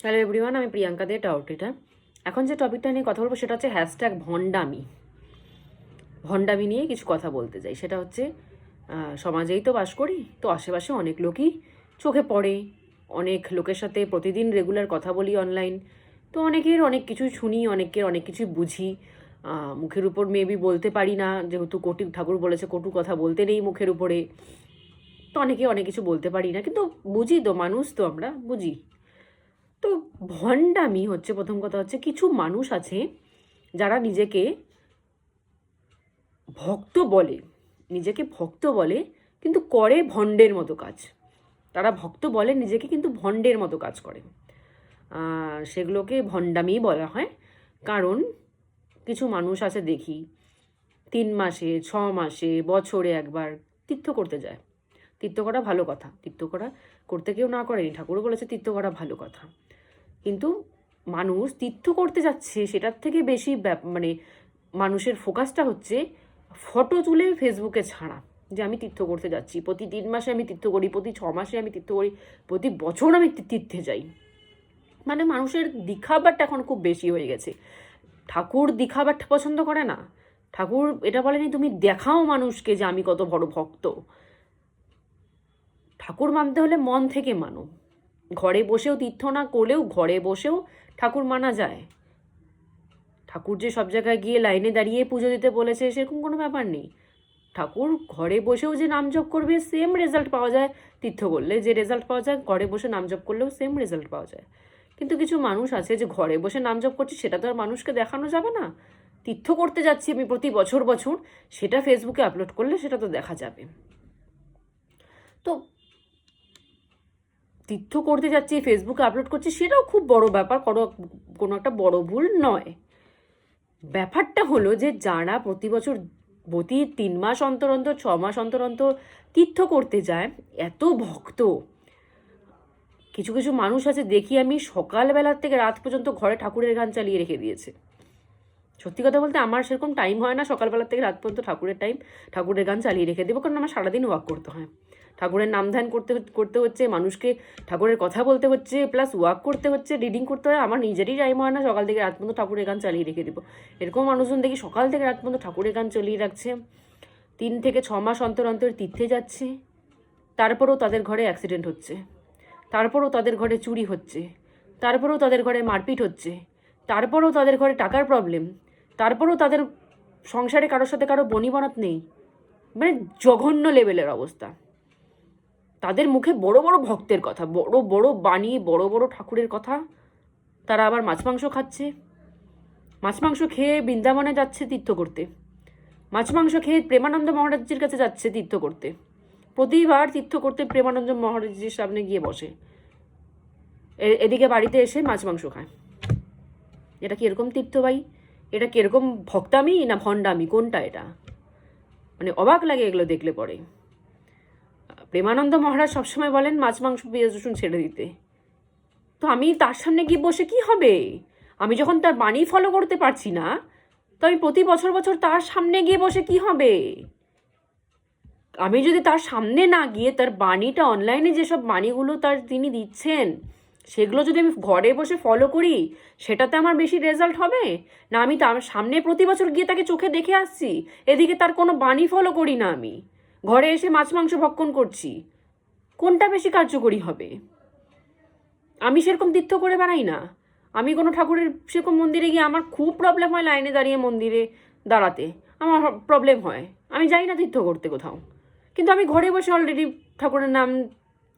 Hello everyone, আমি প্রিয়াঙ্কা দে টাউটেটা। এখন যে টপিকটা নিয়ে কথা বলবো সেটা হচ্ছে হ্যাশট্যাগ ভণ্ডামি। ভণ্ডামি নিয়ে কিছু কথা বলতে চাই। সেটা হচ্ছে সমাজেই তো বাস করি, তো আশেপাশে অনেক লোকই চোখে পড়ে, অনেক লোকের সাথে প্রতিদিন রেগুলার কথা বলি অনলাইন। তো অনেকের অনেক কিছু শুনি, অনেকের অনেক কিছু বুঝি। মুখের উপর মেবি বলতে পারি না, যেহেতু কটি ঠাকুর বলেছে কটু কথা বলতে নেই মুখের উপরে। তো অনেকে অনেক কিছু বলতে পারি না, কিন্তু বুঝি তো, মানুষ তো আমরা বুঝি। তো ভণ্ডামি হচ্ছে, প্রথম কথা হচ্ছে কিছু মানুষ আছে যারা নিজেকে ভক্ত বলে, কিন্তু করে ভণ্ডের মতো কাজ। তারা ভক্ত বলে নিজেকে, কিন্তু ভণ্ডের মতো কাজ করে। সেগুলোকে ভণ্ডামি বলা হয়। কারণ কিছু মানুষ আছে দেখি 3 মাসে 6 মাসে বছরে একবার তীর্থ করতে যায়। তীর্থ করা ভালো কথা, তীর্থ করতে কেউ না করেনি, ঠাকুরও বলেছে তীর্থ করা ভালো কথা। কিন্তু মানুষ তীর্থ করতে যাচ্ছে, সেটার থেকে বেশি মানে মানুষের ফোকাসটা হচ্ছে ফটো তুলে ফেসবুকে ছাড়া, যে আমি তীর্থ করতে যাচ্ছি, প্রতি 3 মাসে আমি তীর্থ করি, প্রতি 6 মাসে আমি তীর্থ করি, প্রতি বছর আমি তীর্থে যাই। মানে মানুষের দিখাবারটা এখন খুব বেশি হয়ে গেছে। ঠাকুর দিখাবারটা পছন্দ করে না। ঠাকুর এটা বলেনি তুমি দেখাও মানুষকে যে আমি কত বড় ভক্ত। ঠাকুর মানতে হলে মন থেকে মানো। ঘরে বসেও তীর্থ না করলেও ঘরে বসেও ঠাকুর মানা যায়। ঠাকুর যে সব জায়গায় গিয়ে লাইনে দাঁড়িয়ে পুজো দিতে বলেছে সেরকম কোনো ব্যাপার নেই। ঠাকুর ঘরে বসেও যে নাম জপ করবে সেম রেজাল্ট পাওয়া যায়, তীর্থ করলে যে রেজাল্ট পাওয়া যায় ঘরে বসে নাম জপ করলেও সেম রেজাল্ট পাওয়া যায়। কিন্তু কিছু মানুষ আছে যে ঘরে বসে নাম জপ করছে, সেটা তো আর মানুষকে দেখানো যাবে না। তীর্থ করতে যাচ্ছি আমি প্রতি বছর বছর, সেটা ফেসবুকে আপলোড করলে সেটা তো দেখা যাবে। তো তীর্থ করতে যাচ্ছি ফেসবুকে আপলোড করছি, সেটাও খুব বড় ব্যাপার, কোনো একটা বড় ভুল নয়। ব্যাপারটা হলো যে যারা প্রতি 3 মাস অন্তর অন্তর 6 মাস অন্তর অন্তর তীর্থ করতে যায়, এত ভক্ত। কিছু কিছু মানুষ আছে দেখি আমি সকালবেলার থেকে রাত পর্যন্ত ঘরে ঠাকুরের গান চালিয়ে রেখে দিয়েছে। সত্যি কথা বলতে আমার সেরকম টাইম হয় না সকালবেলার থেকে রাত পর্যন্ত ঠাকুরের গান চালিয়ে রেখে দেবো, কারণ আমার সারাদিন ওয়াক করতে হয়। ঠাকুরের নাম ধ্যান করতে হচ্ছে, মানুষকে ঠাকুরের কথা বলতে হচ্ছে, প্লাস ওয়াক করতে হচ্ছে, রিডিং করতে হয়। আমার নিজেরই টাইম হয় না সকাল থেকে রাত পর্যন্ত ঠাকুরের গান চালিয়ে রেখে দেবো। এরকম মানুষজন দেখি সকাল থেকে রাত পর্যন্ত ঠাকুরের গান চালিয়ে রাখছে, 3 থেকে 6 মাস অন্তর অন্তর তীর্থে যাচ্ছে। তারপরেও তাদের ঘরে অ্যাক্সিডেন্ট হচ্ছে, তারপরেও তাদের ঘরে চুরি হচ্ছে, তারপরেও তাদের ঘরে মারপিট হচ্ছে, তারপরেও তাদের ঘরে টাকার প্রবলেম, তারপরেও তাদের সংসারে কারোর সাথে কারো বনিবনাত নেই। মানে জঘন্য লেভেলের অবস্থা। তাদের মুখে বড় বড় ভক্তের কথা, বড় বড় বাণী, বড় বড় ঠাকুরের কথা। তারা আবার মাছ মাংস খাচ্ছে, মাছ মাংস খেয়ে বৃন্দাবনে যাচ্ছে তীর্থ করতে, মাছ মাংস খেয়ে প্রেমানন্দ মহারাজজির কাছে যাচ্ছে তীর্থ করতে। প্রতিবার তীর্থ করতে প্রেমানন্দ মহারাজজির সামনে গিয়ে বসে, এদিকে বাড়িতে এসে মাছ মাংস খায়। এটা কি এরকম তীর্থ ভাই? এটা কি এরকম ভক্তামি না ভণ্ডামি? কোনটা এটা? মানে অবাক লাগে এগুলো দেখলে পরে। প্রেমানন্দ মহারাজ সবসময় বলেন মাছ মাংস পেঁয়াজ রসুন ছেড়ে দিতে। তো আমি তার সামনে গিয়ে বসে কি হবে? আমি যখন তার বাণী ফলো করতে পারছি না, তো আমি প্রতি বছর বছর তার সামনে গিয়ে বসে কি হবে? আমি যদি তার সামনে না গিয়ে তার বাণীটা, অনলাইনে যেসব বাণীগুলো তিনি দিচ্ছেন, সেগুলো যদি আমি ঘরে বসে ফলো করি, সেটাতে আমার বেশি রেজাল্ট হবে না আমি তার সামনে প্রতি বছর গিয়ে তাকে চোখে দেখে আসছি, এদিকে তার কোনো বাণী ফলো করি না, আমি ঘরে এসে মাছ মাংস ভক্ষণ করছি? কোনটা বেশি কার্যকরী হবে? আমি সেরকম তীর্থ করে বেড়াই না। আমি কোনো ঠাকুরের সেরকম মন্দিরে গিয়ে আমার খুব প্রবলেম হয় লাইনে দাঁড়িয়ে মন্দিরে দাঁড়াতে, আমার প্রবলেম হয়, আমি যাই না তীর্থ করতে কোথাও। কিন্তু আমি ঘরে বসে অলরেডি ঠাকুরের নাম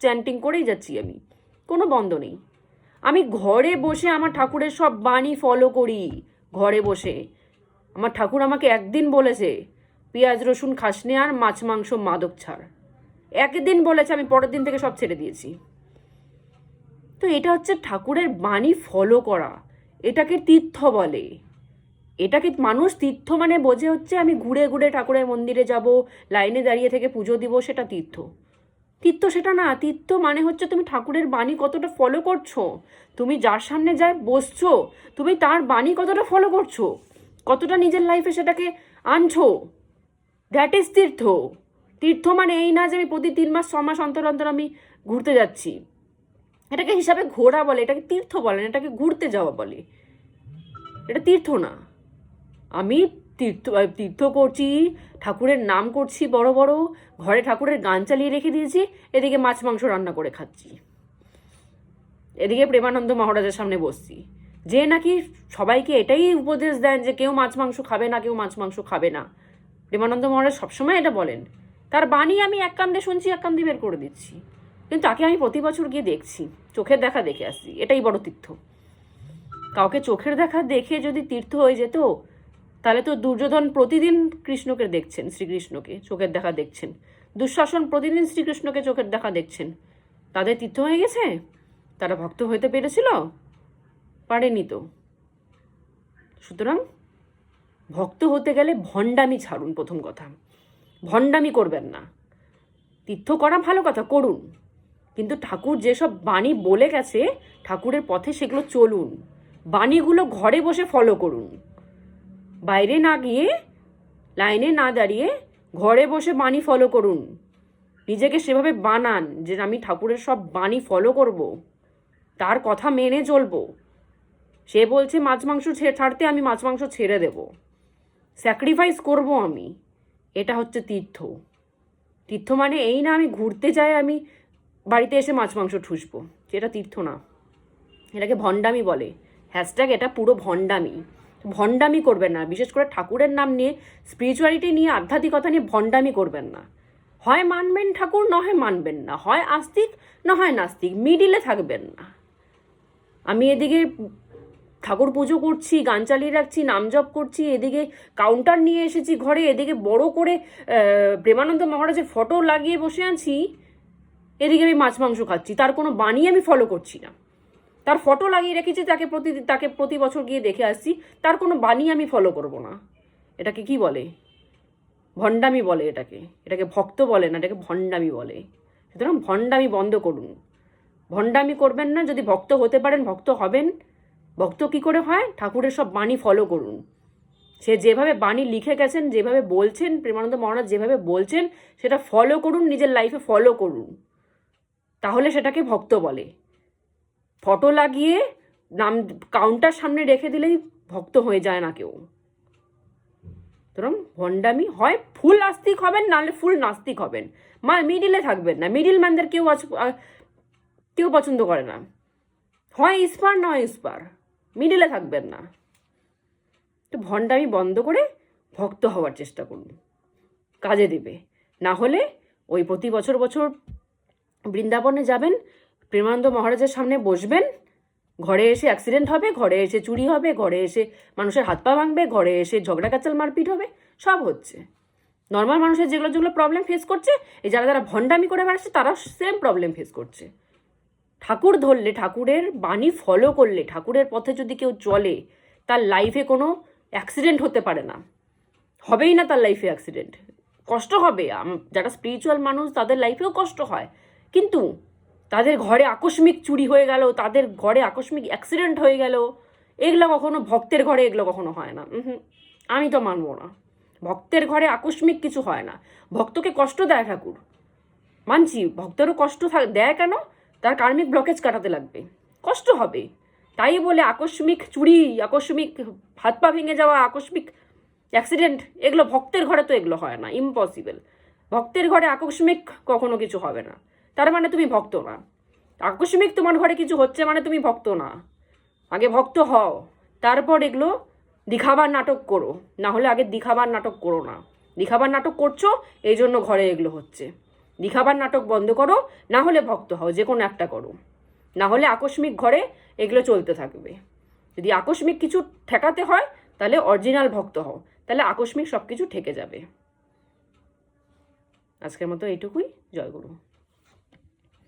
চ্যান্টিং করেই যাচ্ছি, আমি কোনো বন্ধ নেই। আমি ঘরে বসে আমার ঠাকুরের সব বাণী ফলো করি। ঘরে বসে আমার ঠাকুর আমাকে একদিন বলেছে পেঁয়াজ রসুন খাসনে আর মাছ মাংস মাদক ছাড়, একদিন বলেছে, আমি পরের দিন থেকে সব ছেড়ে দিয়েছি। তো এটা হচ্ছে ঠাকুরের বাণী ফলো করা, এটাকে তীর্থ বলে। এটাকে মানুষ তীর্থ মানে বোঝে হচ্ছে আমি ঘুরে ঘুরে ঠাকুরের মন্দিরে যাব, লাইনে দাঁড়িয়ে থেকে পুজো দিব, সেটা তীর্থ। তীর্থ সেটা না। তীর্থ মানে হচ্ছে তুমি ঠাকুরের বাণী কতটা ফলো করছো, তুমি যার সামনে যায় বসছো, তুমি তার বাণী কতটা ফলো করছো, কতটা নিজের লাইফে সেটাকে আনছো, দ্যাট ইজ তীর্থ। তীর্থ মানে এই না যে আমি প্রতি 3 মাস 6 মাস অন্তর অন্তর আমি ঘুরতে যাচ্ছি, এটাকে হিসাবে ঘোরা বলে, এটাকে তীর্থ বলে, এটাকে ঘুরতে যাওয়া বলে। এটা তীর্থ না। আমি তীর্থ করছি, ঠাকুরের নাম করছি বড় বড়, ঘরে ঠাকুরের গান চালিয়ে রেখে দিয়েছি, এদিকে মাছ মাংস রান্না করে খাচ্ছি, এদিকে প্রেমানন্দ মহারাজের সামনে বসছি, যে নাকি সবাইকে এটাই উপদেশ দেন যে কেউ মাছ মাংস খাবে না, কেউ মাছ মাংস খাবে না। প্রেমানন্দ মহারাজ সবসময় এটা বলেন। তার বাণী আমি এক কান্দে শুনছি, এক কান্দে বের করে দিচ্ছি, কিন্তু তাকে আমি প্রতি বছর গিয়ে দেখছি, চোখের দেখা দেখে আসছি। এটাই বড় তীর্থ। কাউকে চোখের দেখা দেখে যদি তীর্থ হয়ে যেত, তাহলে তো দুর্যোধন প্রতিদিন কৃষ্ণকে দেখছেন, শ্রীকৃষ্ণকে চোখের দেখা দেখছেন, দুঃশাসন প্রতিদিন শ্রীকৃষ্ণকে চোখের দেখা দেখছেন, তাদের তীর্থ হয়ে গেছে? তারা ভক্ত হইতে পেরেছিল? পারেনি তো। সুতরাং ভক্ত হতে গেলে ভণ্ডামি ছাড়ুন। প্রথম কথা, ভণ্ডামি করবেন না। তীর্থ করা ভালো কথা, করুন, কিন্তু ঠাকুর যেসব বাণী বলে গেছে ঠাকুরের পথে সেগুলো চলুন। বাণীগুলো ঘরে বসে ফলো করুন, বাইরে না গিয়ে, লাইনে না দাঁড়িয়ে ঘরে বসে বাণী ফলো করুন। নিজেকে সেভাবে বানান যে আমি ঠাকুরের সব বাণী ফলো করব, তার কথা মেনে চলবো। সে বলছে মাছ মাংস ছাড়তে, আমি মাছ মাংস ছেড়ে দেব, স্যাক্রিফাইস করব আমি। এটা হচ্ছে তীর্থ। তীর্থ মানে এই না আমি ঘুরতে যাই, আমি বাড়িতে এসে মাছ মাংস ঠুসবো, সেটা তীর্থ না। এটাকে ভণ্ডামি বলে। হ্যাশট্যাগ এটা পুরো ভণ্ডামি। ভণ্ডামি করবেন না, বিশেষ করে ঠাকুরের নাম নিয়ে, স্পিরিচুয়ালিটি নিয়ে, আধ্যাত্মিকতা নিয়ে ভণ্ডামি করবেন না। হয় মানবেন ঠাকুর, না হয় মানবেন না, হয় আস্তিক না হয় নাস্তিক, মিডিলে থাকবেন না। আমি এদিকে ঠাকুর পুজো করছি, গান চালিয়ে রাখছি, নাম জপ করছি, এদিকে কাউন্টার নিয়ে এসেছি ঘরে, এদিকে বড় করে প্রেমানন্দ মহারাজের ফটো লাগিয়ে বসে আছি, এদিকে আমি মাছ মাংস খাচ্ছি, তার কোনো বাণী আমি ফলো করছি না। তার ফটো লাগিয়ে রেখেছি, তাকে প্রতি বছর গিয়ে দেখে আসছি, তার কোনো বাণী আমি ফলো করব না। এটাকে কি বলে? ভণ্ডামি বলে। এটাকে ভক্ত বলে না, এটাকে ভণ্ডামি বলে। সুতরাং ভণ্ডামি বন্ধ করুন, ভণ্ডামি করবেন না। যদি ভক্ত হতে পারেন, ভক্ত হবেন। ভক্ত কি করে হয়? ঠাকুরের সব বাণী ফলো করুন। সে যেভাবে বাণী লিখে গেছেন, যেভাবে বলছেন, প্রেমানন্দ মহারাজ যেভাবে বলছেন, সেটা ফলো করুন, নিজের লাইফে ফলো করুন, তাহলে সেটাকে ভক্ত বলে। ফটো লাগিয়ে নাম কাউন্টার সামনে রেখে দিলেই ভক্ত হয়ে যায় না কেউ। সুতরাং ভণ্ডামি, হয় ফুল আস্তিক হবেন, নাহলে ফুল নাস্তিক হবেন, মিডিলে থাকবেন না। মিডিল ম্যানদের কেউ পছন্দ করে না। হয় ইস্পার নয় ইস্পার, মিডিলে থাকবেন না। তো ভণ্ডামি বন্ধ করে ভক্ত হওয়ার চেষ্টা করুন, কাজে দেবে। না হলে ওই প্রতি বছর বৃন্দাবনে যাবেন, প্রেমানন্দ মহারাজের সামনে বসবেন, ঘরে এসে অ্যাক্সিডেন্ট হবে, ঘরে এসে চুরি হবে, ঘরে এসে মানুষের হাত পা ভাঙবে, ঘরে এসে ঝগড়া কাচাল মারপিট হবে, সব হচ্ছে। নর্মাল মানুষের যেগুলো প্রবলেম ফেস করছে, এই যারা ভণ্ডামি করে বেড়াচ্ছে তারা সেম প্রবলেম ফেস করছে। ঠাকুর ধরলে, ঠাকুরের বাণী ফলো করলে, ঠাকুরের পথে যদি কেউ চলে, তার লাইফে কোনো অ্যাক্সিডেন্ট হতে পারে না, হবেই না তার লাইফে অ্যাক্সিডেন্ট। কষ্ট হবে, যারা স্পিরিচুয়াল মানুষ তাদের লাইফেও কষ্ট হয়, কিন্তু তাদের ঘরে আকস্মিক চুরি হয়ে গেল, তাদের ঘরে আকস্মিক অ্যাক্সিডেন্ট হয়ে গেল, এগুলো কখনো ভক্তের ঘরে এগুলো কখনো হয় না। আমি তো মানবো না, ভক্তের ঘরে আকস্মিক কিছু হয় না। ভক্তকে কষ্ট দেয় ঠাকুর, মানছি, ভক্তেরও কষ্ট দেয়। কেন? তার কার্মিক ব্লকেজ কাটাতে লাগবে, কষ্ট হবে। তাই বলে আকস্মিক চুরি, আকস্মিক হাত পা ভেঙে যাওয়া, আকস্মিক অ্যাক্সিডেন্ট, এগুলো ভক্তের ঘরে তো এগুলো হয় না, ইম্পসিবল। ভক্তের ঘরে আকস্মিক কখনো কিছু হবে না, তার মানে তুমি ভক্ত না। আকস্মিক তোমার ঘরে কিছু হচ্ছে মানে তুমি ভক্ত না। আগে ভক্ত হও, তারপর এগুলো দিখাবার নাটক করো। না হলে আগে দিখাবার নাটক করো না। দিখাবার নাটক করছো, এই জন্য ঘরে এগুলো হচ্ছে। দিখাবার নাটক বন্ধ করো, না হলে ভক্ত হও, যে কোনো একটা করো। না হলে আকস্মিক ঘরে এগুলো চলতে থাকবে। যদি আকস্মিক কিছু ঠেকাতে হয়, তাহলে অরিজিনাল ভক্ত হও, তাহলে আকস্মিক সব কিছু ঠেকে যাবে। আজকের মতো এইটুকুই। জয় গুরু।